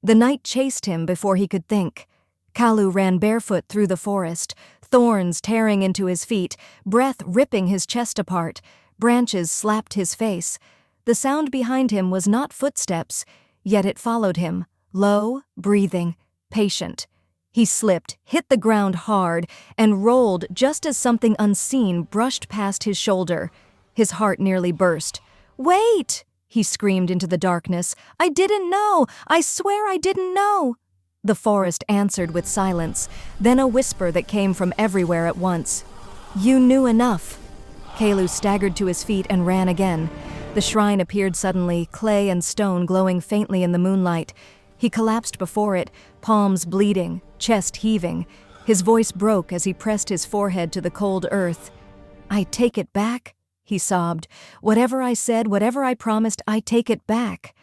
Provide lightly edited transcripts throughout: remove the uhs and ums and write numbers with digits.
The night chased him before he could think. Kalu ran barefoot through the forest, thorns tearing into his feet, breath ripping his chest apart. Branches slapped his face. The sound behind him was not footsteps, yet it followed him, low, breathing, patient. He slipped, hit the ground hard, and rolled just as something unseen brushed past his shoulder. His heart nearly burst. "Wait!" he screamed into the darkness. "I didn't know! I swear I didn't know!" The forest answered with silence, then a whisper that came from everywhere at once. "You knew enough." Kalu staggered to his feet and ran again. The shrine appeared suddenly, clay and stone glowing faintly in the moonlight. He collapsed before it, palms bleeding, chest heaving. His voice broke as he pressed his forehead to the cold earth. "I take it back," he sobbed. "Whatever I said, whatever I promised, I take it back."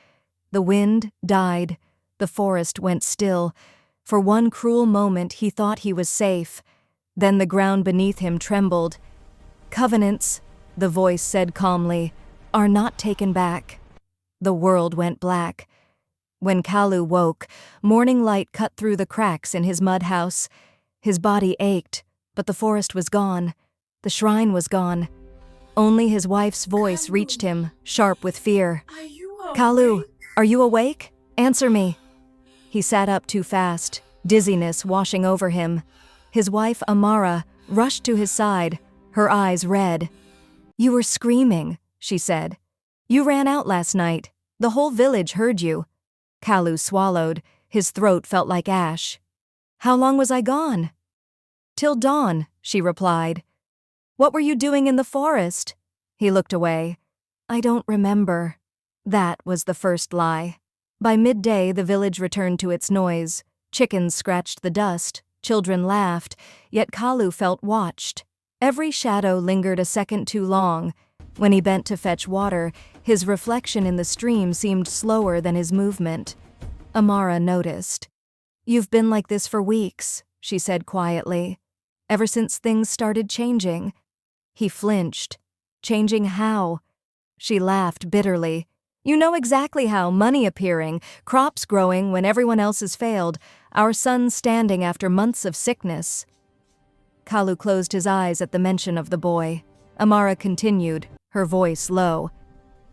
The wind died. The forest went still. For one cruel moment he thought he was safe. Then the ground beneath him trembled. "Covenants," the voice said calmly, "are not taken back." The world went black. When Kalu woke, morning light cut through the cracks in his mud house. His body ached, but the forest was gone. The shrine was gone. Only his wife's voice reached him, sharp with fear. "Kalu, are you awake? Answer me." He sat up too fast, dizziness washing over him. His wife, Amara, rushed to his side, her eyes red. "You were screaming," she said. "You ran out last night. The whole village heard you." Kalu swallowed. His throat felt like ash. "How long was I gone?" "Till dawn," she replied. "What were you doing in the forest?" He looked away. "I don't remember." That was the first lie. By midday, the village returned to its noise. Chickens scratched the dust, children laughed, yet Kalu felt watched. Every shadow lingered a second too long. When he bent to fetch water, his reflection in the stream seemed slower than his movement. Amara noticed. "You've been like this for weeks," she said quietly. "Ever since things started changing." He flinched. "Changing how?" She laughed bitterly. "You know exactly how, money appearing, crops growing when everyone else has failed, our son standing after months of sickness." Kalu closed his eyes at the mention of the boy. Amara continued, her voice low.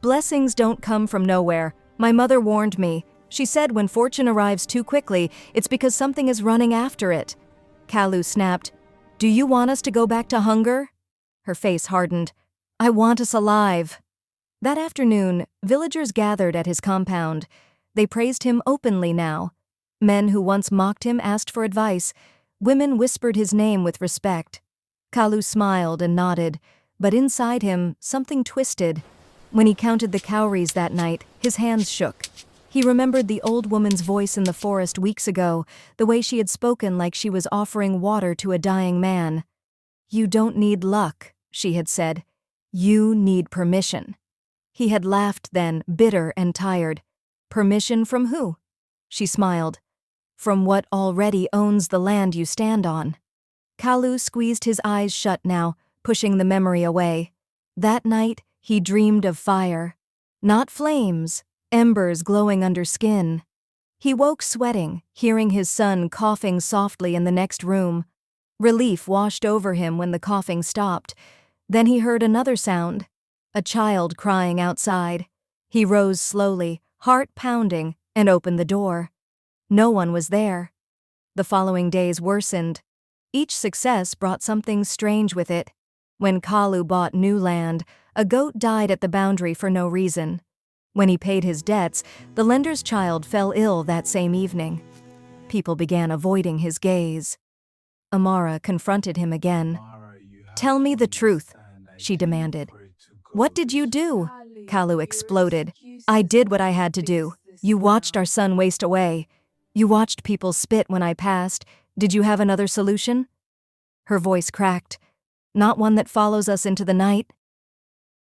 "Blessings don't come from nowhere. My mother warned me. She said when fortune arrives too quickly, it's because something is running after it." Kalu snapped, "Do you want us to go back to hunger?" Her face hardened. "I want us alive." That afternoon, villagers gathered at his compound. They praised him openly now. Men who once mocked him asked for advice. Women whispered his name with respect. Kalu smiled and nodded, but inside him, something twisted. When he counted the cowries that night, his hands shook. He remembered the old woman's voice in the forest weeks ago, the way she had spoken like she was offering water to a dying man. "You don't need luck," she had said. "You need permission." He had laughed then, bitter and tired. "Permission from who?" She smiled. "From what already owns the land you stand on." Kalu squeezed his eyes shut now, pushing the memory away. That night, he dreamed of fire. Not flames, embers glowing under skin. He woke sweating, hearing his son coughing softly in the next room. Relief washed over him when the coughing stopped. Then he heard another sound, a child crying outside. He rose slowly, heart pounding, and opened the door. No one was there. The following days worsened. Each success brought something strange with it. When Kalu bought new land, a goat died at the boundary for no reason. When he paid his debts, the lender's child fell ill that same evening. People began avoiding his gaze. Amara confronted him again. "Tell me the truth," she demanded. "What did you do?" Kalu exploded. "I did what I had to do. You watched our son waste away. You watched people spit when I passed. Did you have another solution?" Her voice cracked. "Not one that follows us into the night?"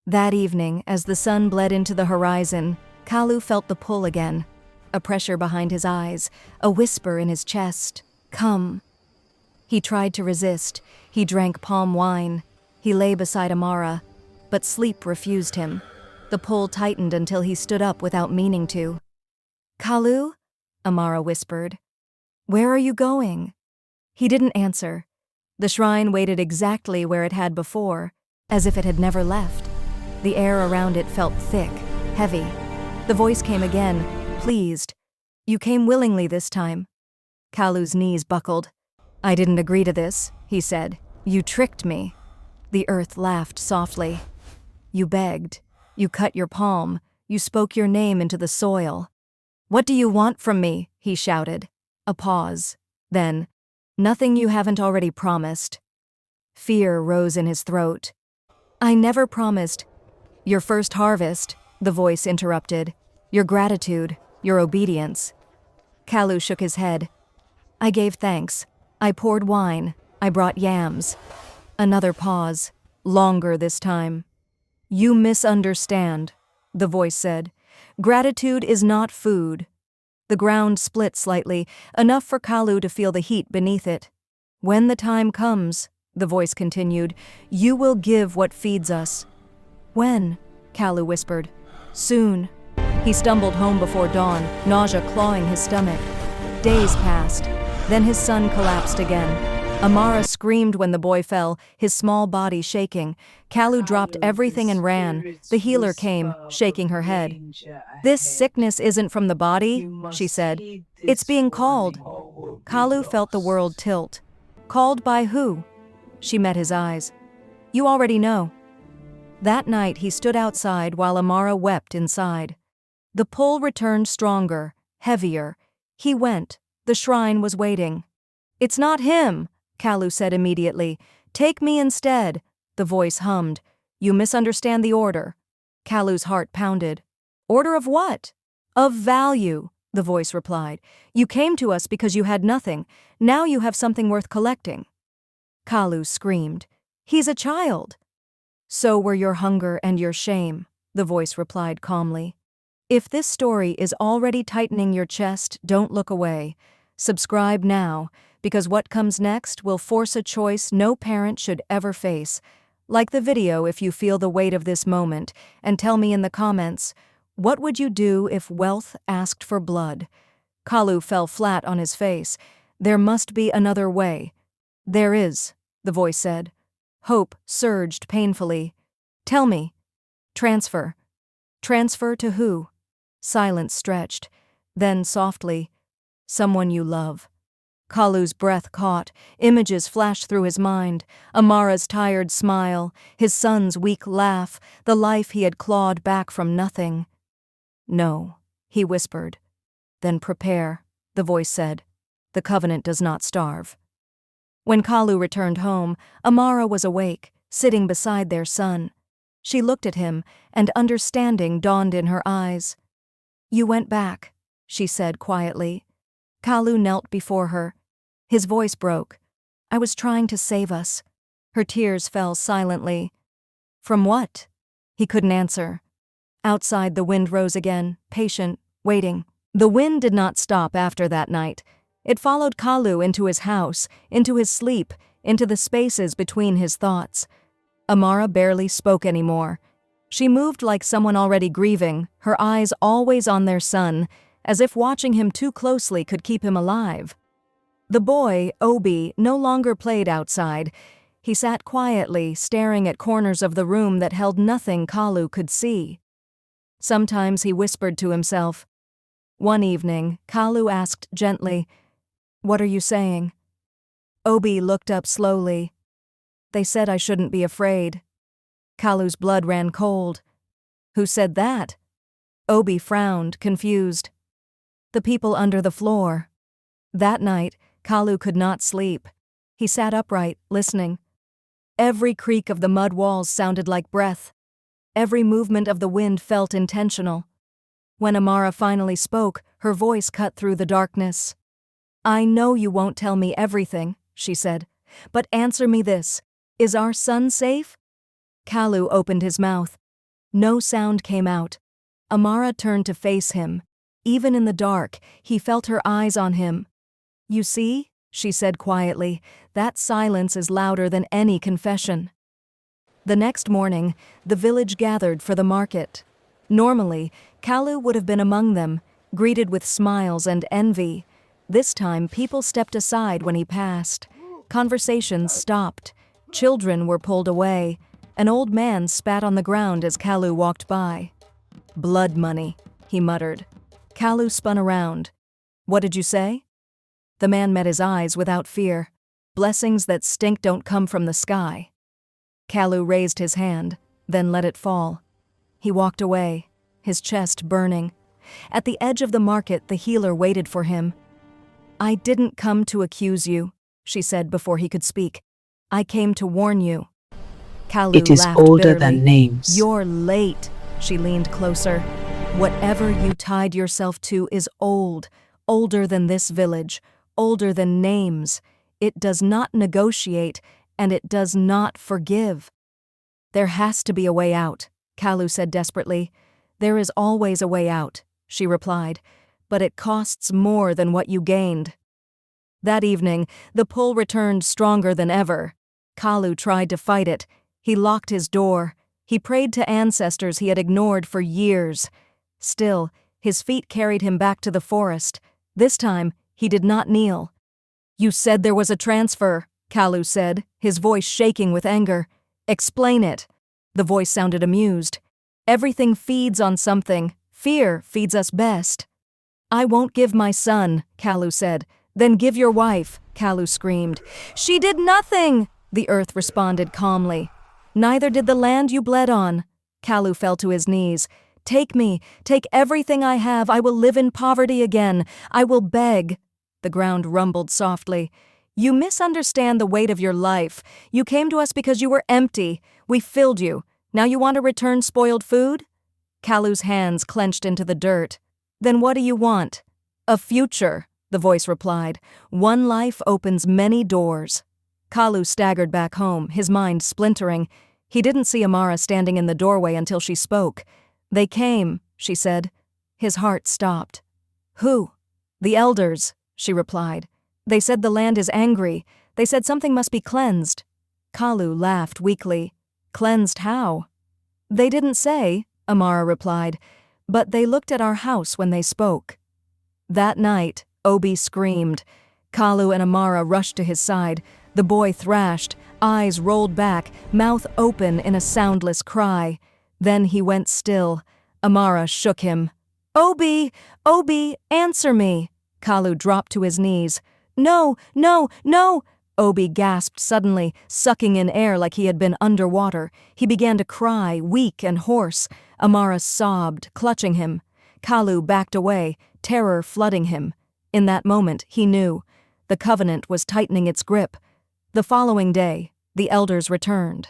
That evening, as the sun bled into the horizon, Kalu felt the pull again. A pressure behind his eyes, a whisper in his chest. "Come." He tried to resist. He drank palm wine. He lay beside Amara. But sleep refused him. The pull tightened until he stood up without meaning to. "Kalu?" Amara whispered. Where are you going? He didn't answer. The shrine waited exactly where it had before, as if it had never left. The air around it felt thick, heavy. The voice came again, pleased. You came willingly this time. Kalu's knees buckled. I didn't agree to this, he said. You tricked me. The earth laughed softly. You begged. You cut your palm. You spoke your name into the soil. What do you want from me? He shouted. A pause. Then, nothing you haven't already promised. Fear rose in his throat. I never promised. Your first harvest, the voice interrupted. Your gratitude, your obedience. Kalu shook his head. I gave thanks. I poured wine. I brought yams. Another pause, longer this time. You misunderstand, the voice said. Gratitude is not food. The ground split slightly, enough for Kalu to feel the heat beneath it. When the time comes, the voice continued, you will give what feeds us. When? Kalu whispered. Soon. He stumbled home before dawn, nausea clawing his stomach. Days passed. Then his son collapsed again. Amara screamed when the boy fell, his small body shaking. Kalu dropped everything and ran. The healer came, shaking her head. This sickness isn't from the body, she said. It's being called. Kalu felt the world tilt. Called by who? She met his eyes. You already know. That night he stood outside while Amara wept inside. The pull returned stronger, heavier. He went. The shrine was waiting. It's not him, Kalu said immediately. Take me instead, the voice hummed. You misunderstand the order. Kalu's heart pounded. Order of what? Of value, the voice replied. You came to us because you had nothing. Now you have something worth collecting. Kalu screamed. He's a child. So were your hunger and your shame, the voice replied calmly. If this story is already tightening your chest, don't look away. Subscribe now, because what comes next will force a choice no parent should ever face. Like the video if you feel the weight of this moment, and tell me in the comments, what would you do if wealth asked for blood? Kalu fell flat on his face. There must be another way. There is, the voice said. Hope surged painfully. Tell me. Transfer. Transfer to who? Silence stretched. Then softly, someone you love. Kalu's breath caught. Images flashed through his mind. Amara's tired smile, his son's weak laugh, the life he had clawed back from nothing. No, he whispered. Then prepare, the voice said. The covenant does not starve. When Kalu returned home, Amara was awake, sitting beside their son. She looked at him, and understanding dawned in her eyes. You went back, she said quietly. Kalu knelt before her. His voice broke. I was trying to save us. Her tears fell silently. From what? He couldn't answer. Outside the wind rose again, patient, waiting. The wind did not stop after that night. It followed Kalu into his house, into his sleep, into the spaces between his thoughts. Amara barely spoke anymore. She moved like someone already grieving, her eyes always on their son, as if watching him too closely could keep him alive. The boy, Obi, no longer played outside. He sat quietly, staring at corners of the room that held nothing Kalu could see. Sometimes he whispered to himself. One evening, Kalu asked gently, What are you saying? Obi looked up slowly. They said I shouldn't be afraid. Kalu's blood ran cold. Who said that? Obi frowned, confused. The people under the floor. That night, Kalu could not sleep. He sat upright, listening. Every creak of the mud walls sounded like breath. Every movement of the wind felt intentional. When Amara finally spoke, her voice cut through the darkness. I know you won't tell me everything, she said, but answer me this. Is our son safe? Kalu opened his mouth. No sound came out. Amara turned to face him. Even in the dark, he felt her eyes on him. You see, she said quietly, that silence is louder than any confession. The next morning, the village gathered for the market. Normally, Kalu would have been among them, greeted with smiles and envy. This time, people stepped aside when he passed. Conversations stopped. Children were pulled away. An old man spat on the ground as Kalu walked by. "Blood money," he muttered. Kalu spun around. "What did you say?" The man met his eyes without fear. "Blessings that stink don't come from the sky." Kalu raised his hand, then let it fall. He walked away, his chest burning. At the edge of the market, the healer waited for him. "I didn't come to accuse you," she said before he could speak. "I came to warn you." Kalu It is laughed older bitterly. than names. "You're late." She leaned closer. "Whatever you tied yourself to is old, older than this village, older than names. It does not negotiate, and it does not forgive." "There has to be a way out," Kalu said desperately. "There is always a way out," she replied, "but it costs more than what you gained." That evening, the pull returned stronger than ever. Kalu tried to fight it. He locked his door. He prayed to ancestors he had ignored for years. Still, his feet carried him back to the forest. This time, he did not kneel. "You said there was a transfer," Kalu said, his voice shaking with anger. "Explain it." The voice sounded amused. "Everything feeds on something. Fear feeds us best." "I won't give my son," Kalu said. "Then give your wife," Kalu screamed. "She did nothing," the earth responded calmly. "Neither did the land you bled on." Kalu fell to his knees. "Take me, take everything I have. I will live in poverty again. I will beg." The ground rumbled softly. "You misunderstand the weight of your life. You came to us because you were empty. We filled you. Now you want to return spoiled food?" Kalu's hands clenched into the dirt. "Then what do you want?" "A future," the voice replied. "One life opens many doors." Kalu staggered back home, his mind splintering. He didn't see Amara standing in the doorway until she spoke. "They came," she said. His heart stopped. "Who?" "The elders," she replied. "They said the land is angry. They said something must be cleansed." Kalu laughed weakly. "Cleansed how?" "They didn't say," Amara replied, "but they looked at our house when they spoke." That night, Obi screamed. Kalu and Amara rushed to his side. The boy thrashed, eyes rolled back, mouth open in a soundless cry. Then he went still. Amara shook him. "Obi! Obi, answer me!" Kalu dropped to his knees. "No, no, no!" Obi gasped suddenly, sucking in air like he had been underwater. He began to cry, weak and hoarse. Amara sobbed, clutching him. Kalu backed away, terror flooding him. In that moment, he knew. The covenant was tightening its grip. The following day, the elders returned.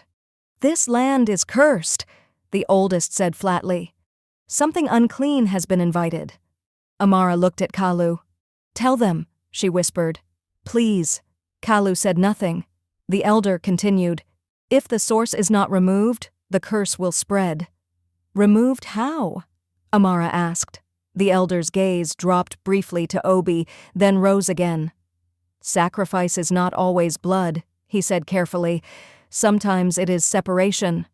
"This land is cursed," the oldest said flatly. "Something unclean has been invited." Amara looked at Kalu. "Tell them," she whispered. "Please." Kalu said nothing. The elder continued, "If the source is not removed, the curse will spread." "Removed how?" Amara asked. The elder's gaze dropped briefly to Obi, then rose again. "Sacrifice is not always blood," he said carefully. "Sometimes it is separation."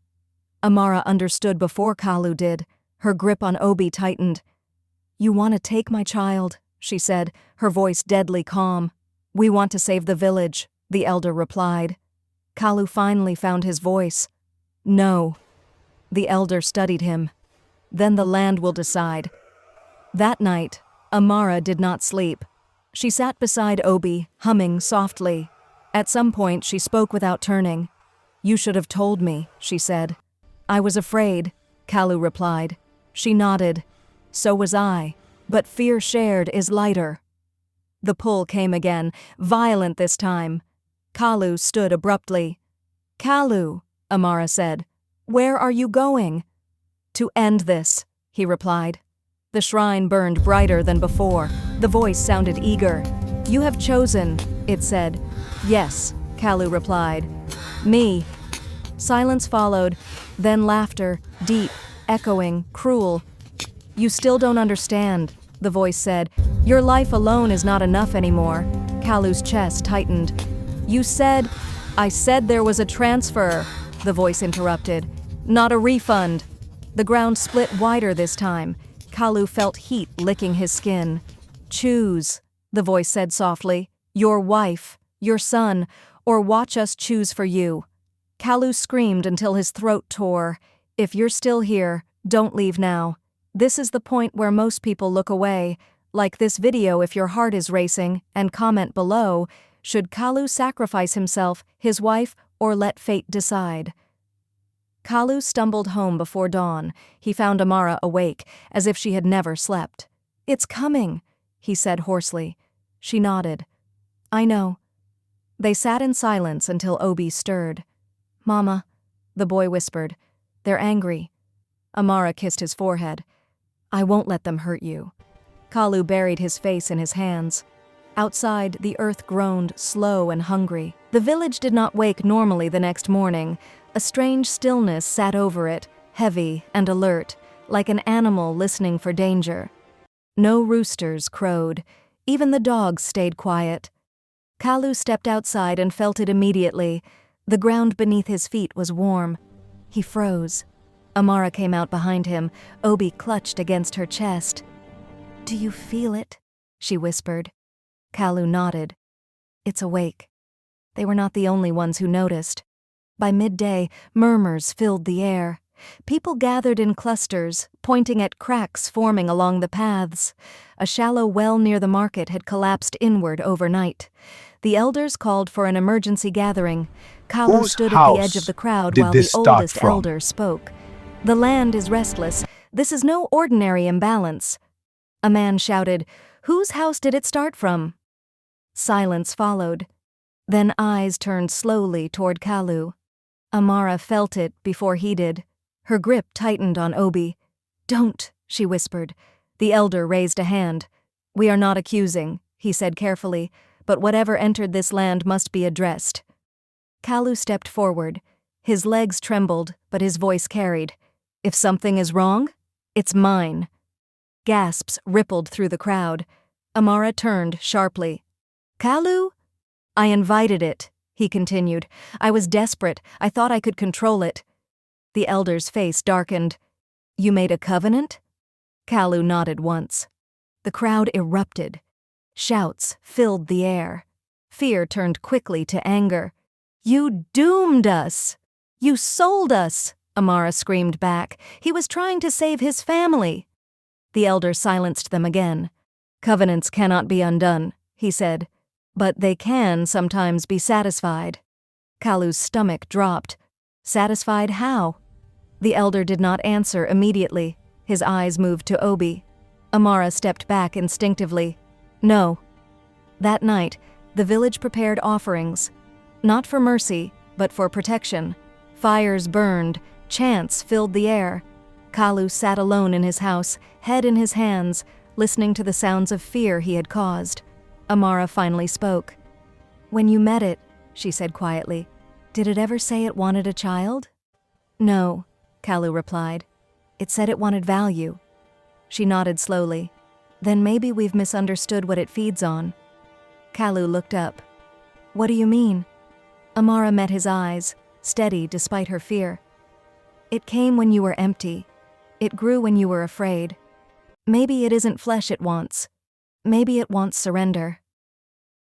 Amara understood before Kalu did. Her grip on Obi tightened. "You want to take my child," she said, her voice deadly calm. "We want to save the village," the elder replied. Kalu finally found his voice. "No." The elder studied him. "Then the land will decide." That night, Amara did not sleep. She sat beside Obi, humming softly. At some point, she spoke without turning. "You should have told me," she said. "I was afraid," Kalu replied. She nodded. "So was I. But fear shared is lighter." The pull came again, violent this time. Kalu stood abruptly. "Kalu," Amara said, "where are you going?" "To end this," he replied. The shrine burned brighter than before. The voice sounded eager. "You have chosen," it said. "Yes," Kalu replied. "Me." Silence followed, then laughter, deep, echoing, cruel. "You still don't understand," the voice said. "Your life alone is not enough anymore." Kalu's chest tightened. "You said—" "I said there was a transfer," the voice interrupted. "Not a refund." The ground split wider this time. Kalu felt heat licking his skin. "Choose," the voice said softly. "Your wife, your son, or watch us choose for you." Kalu screamed until his throat tore. "If you're still here, don't leave now. This is the point where most people look away. Like this video if your heart is racing, and comment below, should Kalu sacrifice himself, his wife, or let fate decide?" Kalu stumbled home before dawn. He found Amara awake, as if she had never slept. "It's coming," he said hoarsely. She nodded. "I know." They sat in silence until Obi stirred. "Mama," the boy whispered. "They're angry." Amara kissed his forehead. "I won't let them hurt you." Kalu buried his face in his hands. Outside, the earth groaned, slow and hungry. The village did not wake normally the next morning. A strange stillness sat over it, heavy and alert, like an animal listening for danger. No roosters crowed. Even the dogs stayed quiet. Kalu stepped outside and felt it immediately. The ground beneath his feet was warm. He froze. Amara came out behind him. Obi clutched against her chest. "Do you feel it?" she whispered. Kalu nodded. "It's awake." They were not the only ones who noticed. By midday, murmurs filled the air. People gathered in clusters, pointing at cracks forming along the paths. A shallow well near the market had collapsed inward overnight. The elders called for an emergency gathering. Kalu stood at the edge of the crowd while the oldest elder spoke. "The land is restless. This is no ordinary imbalance." A man shouted, "Whose house did it start from?" Silence followed. Then eyes turned slowly toward Kalu. Amara felt it before he did. Her grip tightened on Obi. "Don't," she whispered. The elder raised a hand. "We are not accusing," he said carefully, "but whatever entered this land must be addressed." Kalu stepped forward. His legs trembled, but his voice carried. "If something is wrong, it's mine." Gasps rippled through the crowd. Amara turned sharply. "Kalu?" "I invited it," he continued. "I was desperate. I thought I could control it." The elder's face darkened. "You made a covenant?" Kalu nodded once. The crowd erupted. Shouts filled the air. Fear turned quickly to anger. "You doomed us! You sold us!" Amara screamed back. "He was trying to save his family." The elder silenced them again. "Covenants cannot be undone," he said. "But they can sometimes be satisfied." Kalu's stomach dropped. "Satisfied how?" The elder did not answer immediately. His eyes moved to Obi. Amara stepped back instinctively. "No." That night, the village prepared offerings. Not for mercy, but for protection. Fires burned. Chants filled the air. Kalu sat alone in his house, head in his hands, listening to the sounds of fear he had caused. Amara finally spoke. "When you met it," she said quietly, "did it ever say it wanted a child?" "No," Kalu replied. "It said it wanted value." She nodded slowly. "Then maybe we've misunderstood what it feeds on." Kalu looked up. "What do you mean?" Amara met his eyes, steady despite her fear. "It came when you were empty. It grew when you were afraid. Maybe it isn't flesh it wants. Maybe it wants surrender."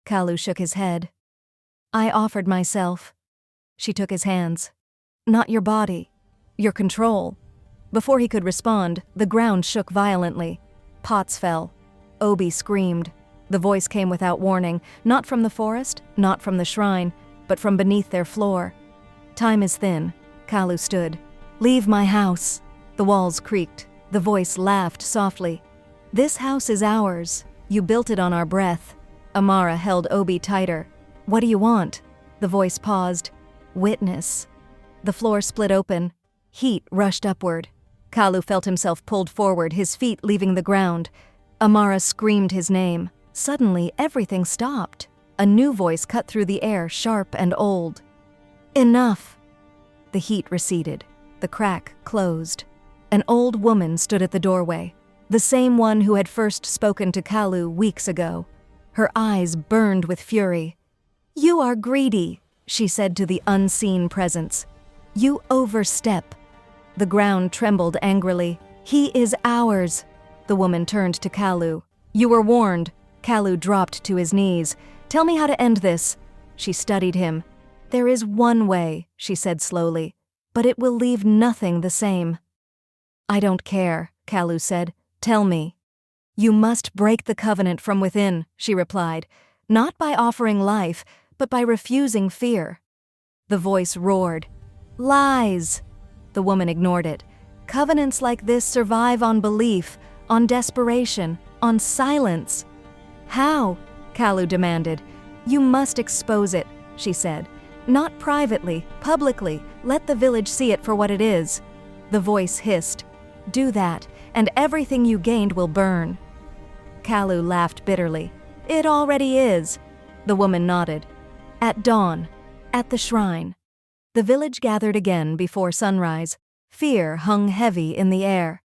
Kalu shook his head. "I offered myself." She took his hands. "Not your body. Your control." Before he could respond, the ground shook violently. Pots fell. Obi screamed. The voice came without warning, not from the forest, not from the shrine, but from beneath their floor. "Time is thin." Kalu stood. "Leave my house." The walls creaked. The voice laughed softly. "This house is ours. You built it on our breath." Amara held Obi tighter. "What do you want?" The voice paused. "Witness." The floor split open. Heat rushed upward. Kalu felt himself pulled forward, his feet leaving the ground. Amara screamed his name. Suddenly, everything stopped. A new voice cut through the air, sharp and old. "Enough!" The heat receded. The crack closed. An old woman stood at the doorway, the same one who had first spoken to Kalu weeks ago. Her eyes burned with fury. "You are greedy," she said to the unseen presence. "You overstep." The ground trembled angrily. "He is ours." The woman turned to Kalu. "You were warned." Kalu dropped to his knees. "Tell me how to end this." She studied him. "There is one way," she said slowly, "but it will leave nothing the same." "I don't care," Kalu said. "Tell me." "You must break the covenant from within," she replied, "not by offering life, but by refusing fear." The voice roared. "Lies!" The woman ignored it. "Covenants like this survive on belief, on desperation, on silence." "How?" Kalu demanded. "You must expose it," she said. "Not privately, publicly. Let the village see it for what it is." The voice hissed. "Do that, and everything you gained will burn." Kalu laughed bitterly. "It already is." The woman nodded. "At dawn, at the shrine." The village gathered again before sunrise. Fear hung heavy in the air.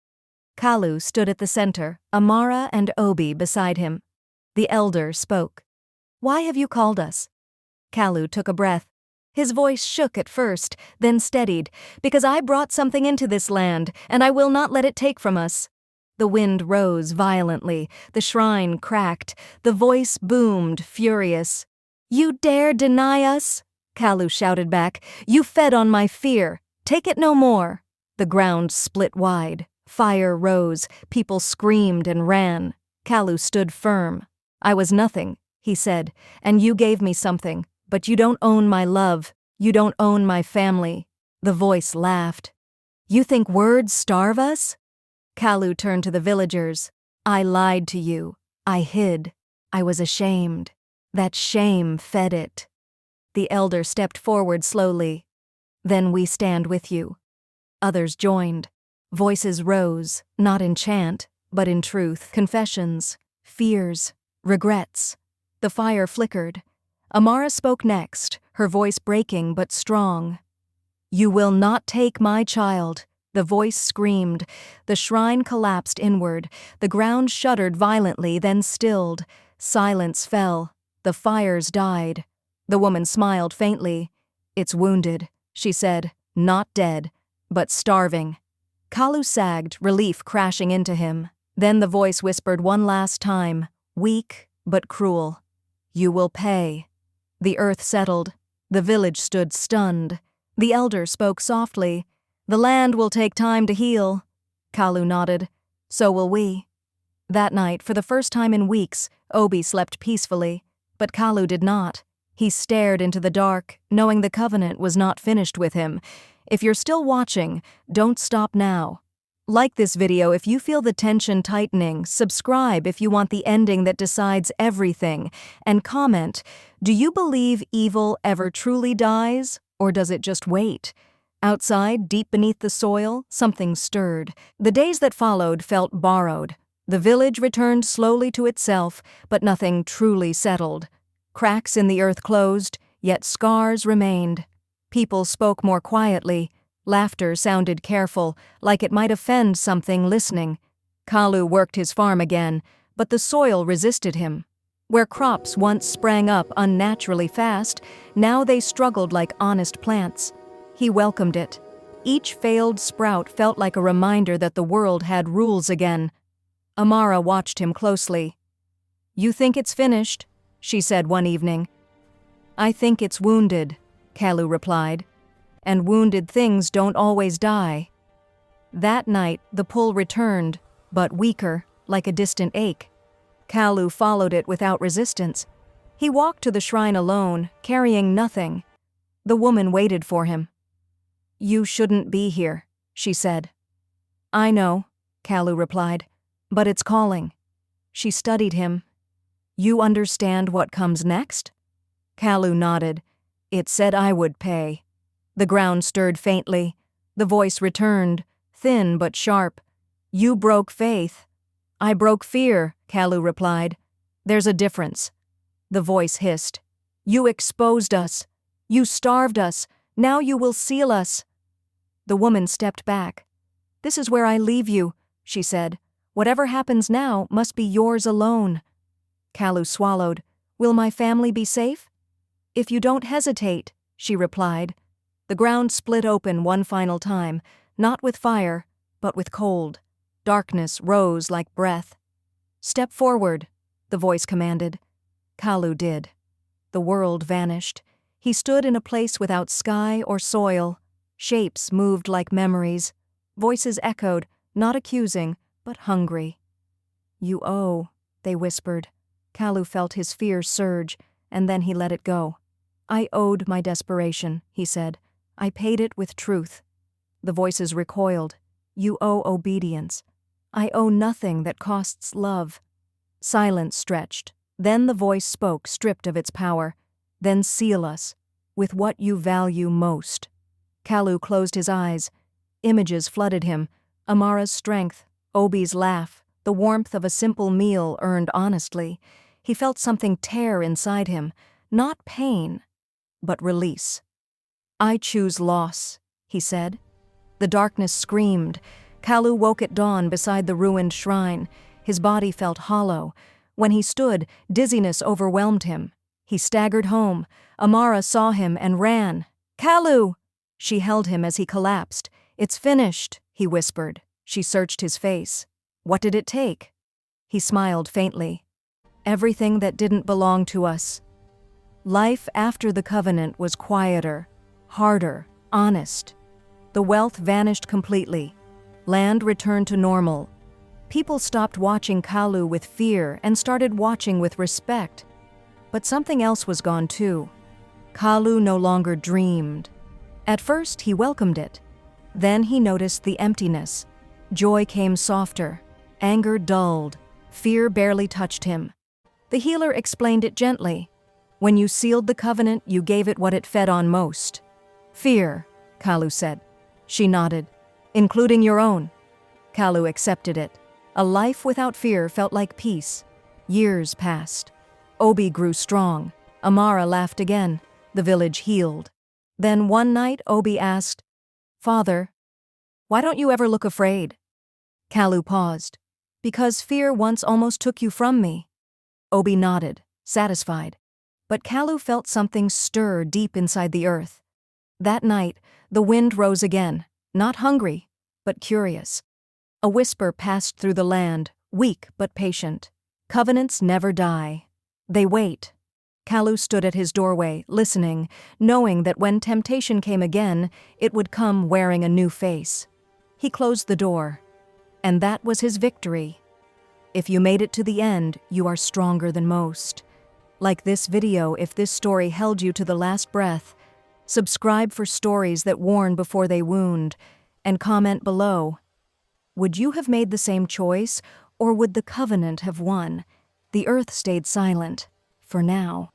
Kalu stood at the center, Amara and Obi beside him. The elder spoke. "Why have you called us?" Kalu took a breath. His voice shook at first, then steadied. "Because I brought something into this land, and I will not let it take from us." The wind rose violently. The shrine cracked. The voice boomed, furious. "You dare deny us?" Kalu shouted back. "You fed on my fear. Take it no more." The ground split wide. Fire rose. People screamed and ran. Kalu stood firm. "I was nothing," he said, "and you gave me something. But you don't own my love. You don't own my family." The voice laughed. "You think words starve us?" Kalu turned to the villagers. "I lied to you. I hid. I was ashamed. That shame fed it." The elder stepped forward slowly. "Then we stand with you." Others joined. Voices rose, not in chant, but in truth. Confessions, fears, regrets. The fire flickered. Amara spoke next, her voice breaking but strong. "You will not take my child." The voice screamed. The shrine collapsed inward. The ground shuddered violently, then stilled. Silence fell. The fires died. The woman smiled faintly. "It's wounded," she said, "not dead, but starving." Kalu sagged, relief crashing into him. Then the voice whispered one last time, weak but cruel. "You will pay." The earth settled. The village stood stunned. The elder spoke softly. "The land will take time to heal." Kalu nodded. "So will we." That night, for the first time in weeks, Obi slept peacefully. But Kalu did not. He stared into the dark, knowing the covenant was not finished with him. If you're still watching, don't stop now. Like this video if you feel the tension tightening, subscribe if you want the ending that decides everything, and comment, do you believe evil ever truly dies, or does it just wait? Outside, deep beneath the soil, something stirred. The days that followed felt borrowed. The village returned slowly to itself, but nothing truly settled. Cracks in the earth closed, yet scars remained. People spoke more quietly. Laughter sounded careful, like it might offend something listening. Kalu worked his farm again, but the soil resisted him. Where crops once sprang up unnaturally fast, now they struggled like honest plants. He welcomed it. Each failed sprout felt like a reminder that the world had rules again. Amara watched him closely. "You think it's finished," she said one evening. "I think it's wounded," Kalu replied. "And wounded things don't always die." That night, the pull returned, but weaker, like a distant ache. Kalu followed it without resistance. He walked to the shrine alone, carrying nothing. The woman waited for him. "You shouldn't be here," she said. "I know," Kalu replied, "but it's calling." She studied him. "You understand what comes next?" Kalu nodded. "It said I would pay." The ground stirred faintly. The voice returned, thin but sharp. "You broke faith." "I broke fear," Kalu replied. "There's a difference." The voice hissed. "You exposed us. You starved us. Now you will seal us." The woman stepped back. "This is where I leave you," she said. "Whatever happens now must be yours alone." Kalu swallowed. "Will my family be safe?" "If you don't hesitate," she replied. The ground split open one final time, not with fire, but with cold. Darkness rose like breath. "Step forward," the voice commanded. Kalu did. The world vanished. He stood in a place without sky or soil. Shapes moved like memories. Voices echoed, not accusing, but hungry. "You owe," they whispered. Kalu felt his fear surge, and then he let it go. "I owed my desperation," he said. "I paid it with truth." The voices recoiled. "You owe obedience." "I owe nothing that costs love." Silence stretched. Then the voice spoke, stripped of its power. "Then seal us with what you value most." Kalu closed his eyes. Images flooded him. Amara's strength, Obi's laugh, the warmth of a simple meal earned honestly. He felt something tear inside him, not pain, but release. "I choose loss," he said. The darkness screamed. Kalu woke at dawn beside the ruined shrine. His body felt hollow. When he stood, dizziness overwhelmed him. He staggered home. Amara saw him and ran. "Kalu!" She held him as he collapsed. "It's finished," he whispered. She searched his face. "What did it take?" He smiled faintly. "Everything that didn't belong to us." Life after the covenant was quieter, harder, honest. The wealth vanished completely. Land returned to normal. People stopped watching Kalu with fear and started watching with respect. But something else was gone too. Kalu no longer dreamed. At first, he welcomed it. Then he noticed the emptiness. Joy came softer. Anger dulled. Fear barely touched him. The healer explained it gently. "When you sealed the covenant, you gave it what it fed on most." "Fear," Kalu said. She nodded. "Including your own." Kalu accepted it. A life without fear felt like peace. Years passed. Obi grew strong. Amara laughed again. The village healed. Then one night Obi asked, "Father, why don't you ever look afraid?" Kalu paused. "Because fear once almost took you from me." Obi nodded, satisfied. But Kalu felt something stir deep inside the earth. That night, the wind rose again, not hungry, but curious. A whisper passed through the land, weak but patient. Covenants never die. They wait. Kalu stood at his doorway, listening, knowing that when temptation came again, it would come wearing a new face. He closed the door. And that was his victory. If you made it to the end, you are stronger than most. Like this video, if this story held you to the last breath, subscribe for stories that warn before they wound, and comment below. Would you have made the same choice, or would the covenant have won? The earth stayed silent, for now.